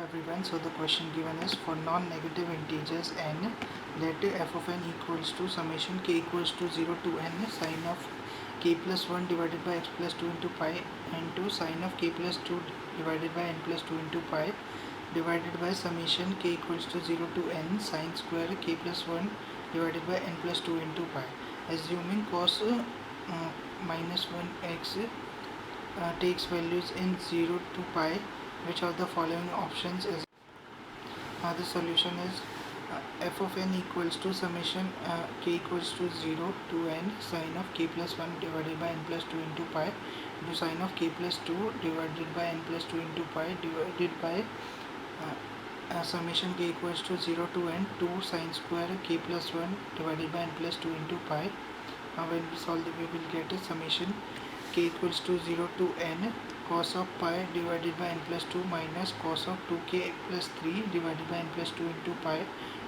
everyone. So the question given is for non-negative integers n, let f of n equals to summation k equals to 0 to n sin of k plus 1 divided by x plus 2 into pi into sin of k plus 2 divided by n plus 2 into pi divided by summation k equals to 0 to n sin square k plus 1 divided by n plus 2 into pi. Assuming cos minus 1x takes values in 0 to pi, which of the following options is the solution is f of n equals to summation k equals to 0 to n sin of k plus 1 divided by n plus 2 into pi into sin of k plus 2 divided by n plus 2 into pi divided by summation k equals to 0 to n 2 sin square k plus 1 divided by n plus 2 into pi. When we solve we will get a summation k equals to 0 to n cos of pi divided by n plus 2 minus cos of 2k plus 3 divided by n plus 2 into pi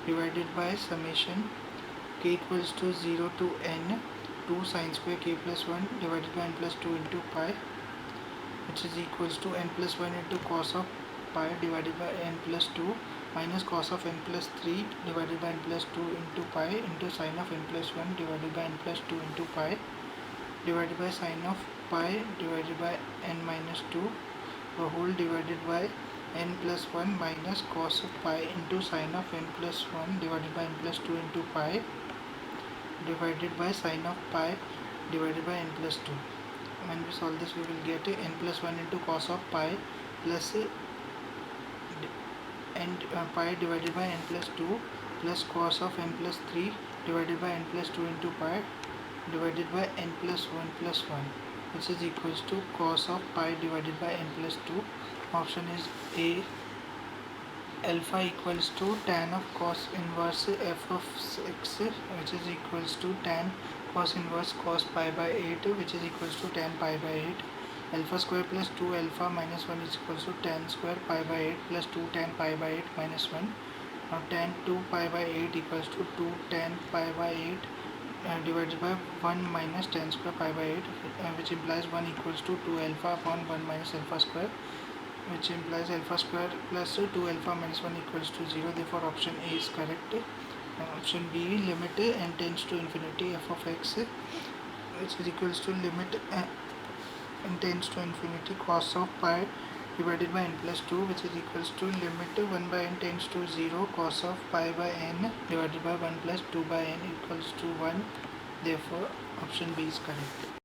divided by summation k equals to 0 to n 2 sin square k plus 1 divided by n plus 2 into pi, which is equals to n plus 1 into cos of pi divided by n plus 2 minus cos of n plus 3 divided by n plus 2 into pi into sin of n plus 1 divided by n plus 2 into pi divided by sin of pi divided by n minus 2 the whole divided by n plus 1 minus cos of pi into sin of n plus 1 divided by n plus 2 into pi divided by sin of pi divided by n plus 2. When we solve this we will get n plus 1 into cos of pi plus pi divided by n plus 2 plus cos of n plus 3 divided by n plus 2 into pi divided by n plus 1 plus 1, which is equals to cos of pi divided by n plus 2. Option is A. Alpha equals to tan of cos inverse f of 6, which is equals to tan cos inverse cos pi by 8, which is equals to tan pi by 8. Alpha square plus 2 alpha minus 1 is equals to tan square pi by 8 plus 2 tan pi by 8 minus 1. Now tan 2 pi by 8 equals to 2 tan pi by 8 divided by 1 minus tan square pi by 8, which implies 1 equals to 2 alpha upon 1 minus alpha square, which implies alpha square plus 2 alpha minus 1 equals to 0. Therefore option A is correct. Option B, limit n tends to infinity f of x, which is equals to limit n tends to infinity cos of pi divided by n plus 2, which is equals to limit 1 by n tends to 0 cos of pi by n divided by 1 plus 2 by n equals to 1. Therefore option B is correct.